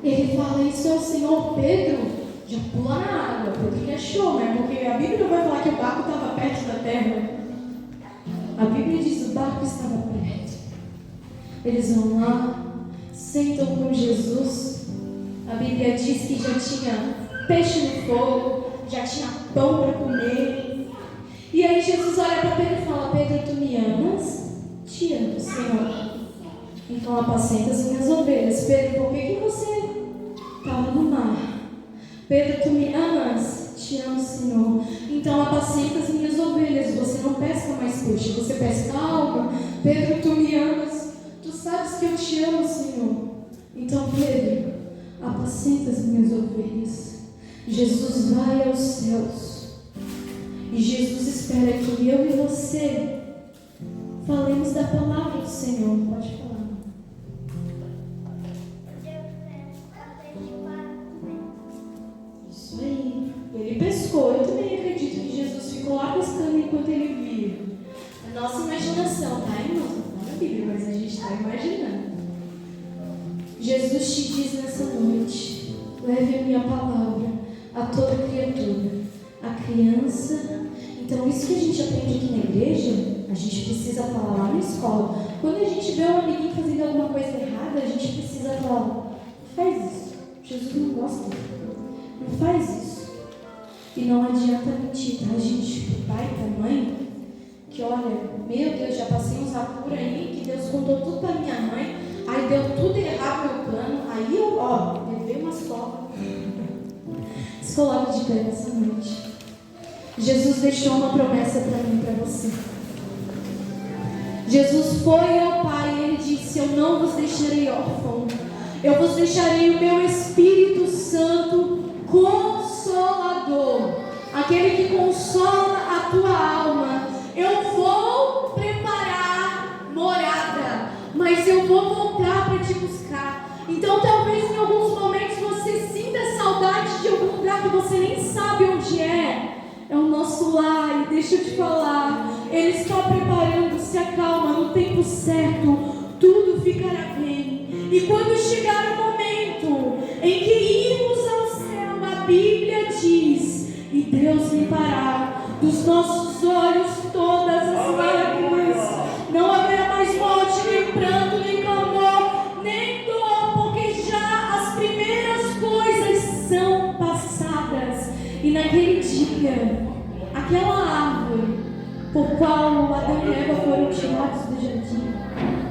ele fala: isso é o Senhor, Pedro já pula na água. Pedro que achou, né? Porque a Bíblia vai falar que o barco estava perto da terra. A Bíblia diz: o barco estava perto. Eles vão lá, sentam com Jesus. A Bíblia diz que já tinha peixe no fogo, já tinha pão para comer. E aí Jesus olha para Pedro e fala: Pedro, tu me amas? Te amo, Senhor. Então apacenta as minhas ovelhas. Pedro, por que você estava no mar? Pedro, tu me amas? Te amo, Senhor. Então apacenta as minhas ovelhas. Você não pesca mais peixe, você pesca algo. Pedro, tu me amas? Tu sabes que eu te amo, Senhor. Então, Pedro, apacenta as minhas ovelhas. Jesus vai aos céus. E Jesus espera que eu e você falemos da palavra do Senhor. Pode falar. Isso aí. Ele pescou. Eu também acredito que Jesus ficou lá pescando enquanto ele via. A nossa imaginação, tá, irmão? Não é na Bíblia, mas a gente está imaginando. Jesus te diz nessa noite: leve a minha palavra a toda criatura, a criança. Então, isso que a gente aprende aqui na igreja, a gente precisa falar lá na escola. Quando a gente vê um amiguinho fazendo alguma coisa errada, a gente precisa falar: não faz isso. Jesus não gosta. Não faz isso. E não adianta mentir, tá, gente? Pai, mãe, que olha, meu Deus, já passei uns apuros aí, que Deus contou tudo pra minha mãe, aí deu tudo errado meu plano, aí eu, levei uma escola. Se coloque de pé nessa noite. Jesus deixou uma promessa para mim e para você. Jesus foi ao Pai e Ele disse: eu não vos deixarei órfão, eu vos deixarei o meu Espírito Santo Consolador, aquele que consola a tua alma. Eu vou preparar morada, mas eu vou voltar para te buscar. Então talvez em alguns momentos você sinta saudade de algum lugar que você nem sabe onde é. É o nosso lar, e deixa eu te falar, Ele está preparando, se acalma, no tempo certo, tudo ficará bem. E quando chegar o momento em que irmos ao céu, a Bíblia diz: e Deus limpará dos nossos olhos todas as lágrimas. Não haverá mais morte, nem pranto, nem clamor, nem dor, porque já as primeiras coisas são passadas. E naquele dia, aquela árvore por qual Adão e Eva foram tirados do jardim,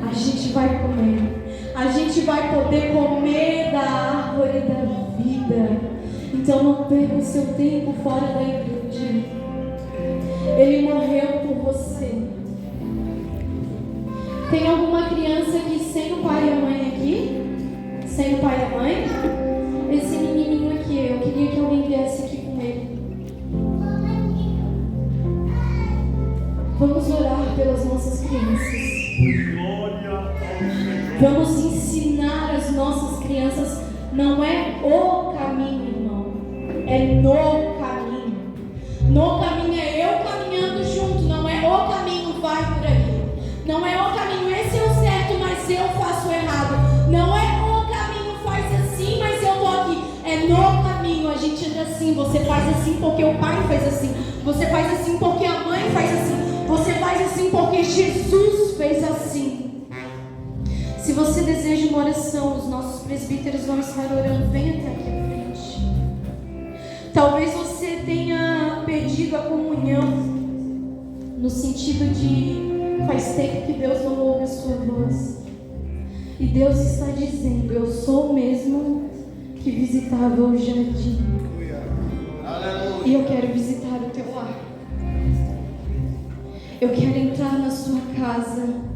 a gente vai comer. A gente vai poder comer da árvore da vida. Então não perca o seu tempo fora da igreja. Ele morreu por você. Tem alguma criança aqui sem o pai e a mãe aqui? Sem o pai e a mãe? Esse menininho aqui, eu queria que alguém viesse aqui com ele. Vamos orar pelas nossas crianças. Glória ao Senhor. Vamos ensinar Não é o caminho, irmão. É no caminho. No caminho é eu caminhando junto. Não é o caminho, vai por aí. Não é o caminho, esse é o certo, mas eu faço o errado. Não é o caminho, faz assim, mas eu tô aqui. É no caminho, a gente anda assim. Você faz assim porque o pai faz assim. Você faz assim porque a mãe faz assim. Você faz assim porque Jesus fez assim. Se você deseja uma oração, os nossos presbíteros vão estar orando. Venha até aqui à frente. Talvez você tenha perdido a comunhão, no sentido de faz tempo que Deus não ouve a sua voz. E Deus está dizendo: eu sou o mesmo que visitava o jardim. E eu quero visitar o teu lar. Eu quero entrar na sua casa.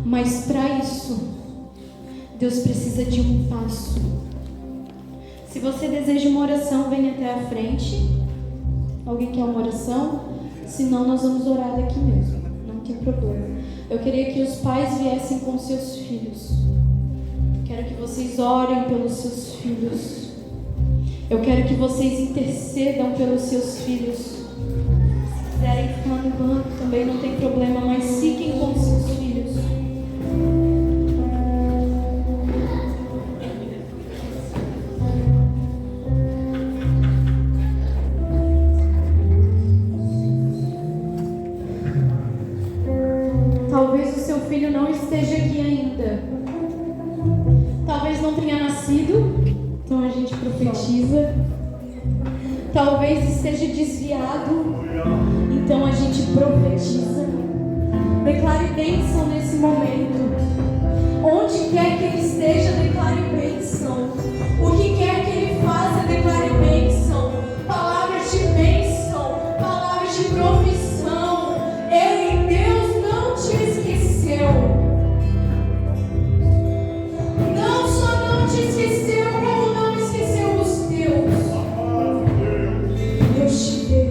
Mas para isso, Deus precisa de um passo. Se você deseja uma oração, venha até a frente. Alguém quer uma oração? Senão nós vamos orar daqui mesmo. Não tem problema. Eu queria que os pais viessem com seus filhos. Quero que vocês orem pelos seus filhos. Eu quero que vocês intercedam pelos seus filhos. Se quiserem ficar no banco também não tem problema, mas fiquem com seus filhos. Talvez o seu filho não esteja aqui ainda. Talvez não tenha nascido. Então a gente profetiza. Talvez esteja desviado. Então a gente profetiza. Declare bênção nesse momento. Onde quer que ele esteja, declare bênção. O que quer que ele faça, declare bênção. Palavras de bênção, palavras de profissão. Ele, Deus, não te esqueceu. Não só não te esqueceu, como não esqueceu dos teus. Deus te vê.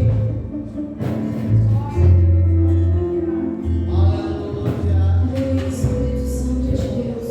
Aleluia, Espírito Santo de Deus.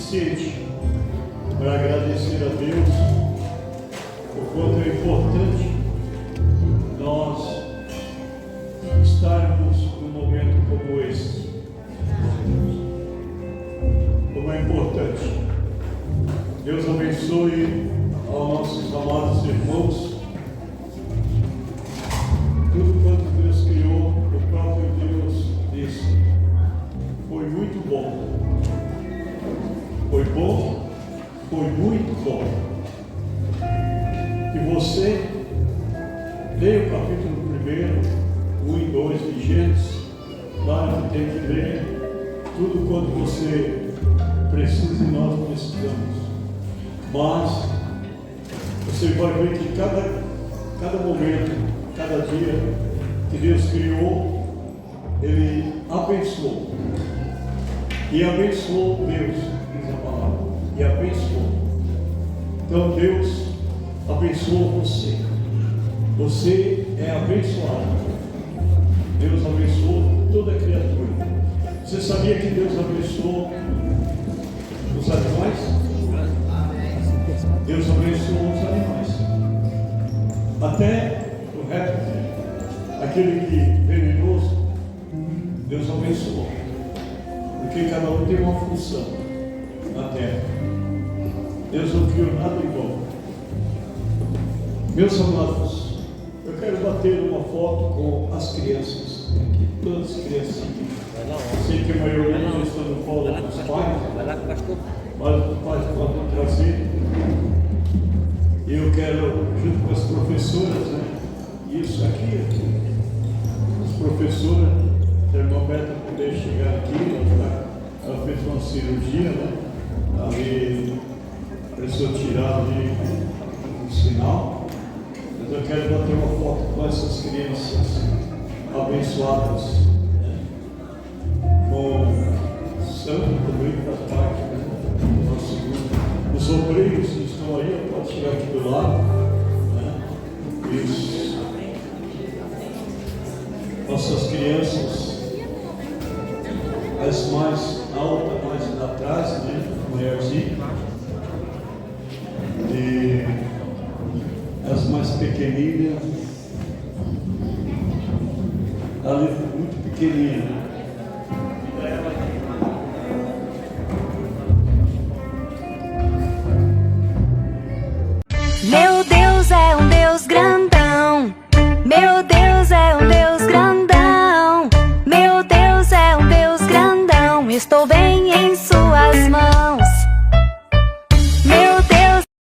suficiente para agradecer a Deus o quanto é importante nós estarmos num momento como esse. Como é importante. Deus abençoe aos nossos amados irmãos. Tudo quanto Deus criou, o próprio Deus disse: foi muito bom. Foi bom, foi muito bom. E você, leia o capítulo 1, 1 e 2 de Gênesis, claro que tem que ler tudo quanto você precisa e nós precisamos. Mas você vai ver que cada momento, cada dia que Deus criou, Ele abençoou. E abençoou Deus, diz a palavra. E abençoou. Então Deus abençoou você. Você é abençoado. Deus abençoou toda a criatura. Você sabia que Deus abençoou os animais? Deus abençoou os animais. Até o réptil, aquele que é venenoso, Deus abençoou. Porque cada um tem uma função na terra. Deus não criou nada igual. Meus amados, eu quero bater uma foto com as crianças. Aqui, todas as criancinhas. Sei que a maioria já está no colo dos pais, mas os pais podem trazer. E eu quero, junto com as professoras, né? Isso aqui. As professoras, a irmã Beta poder chegar aqui, ela fez uma cirurgia, né? Ali precisou tirar ali um sinal. Mas eu quero bater uma foto com essas crianças abençoadas, né? Com santo também faz parte, né? Do nosso grupo. Os obreiros que estão aí, pode chegar aqui do lado, né? Isso. Nossas crianças, as mais altas, mais atrás, né? Maiorzinha. E as mais pequenininhas, ali muito pequenininha, né?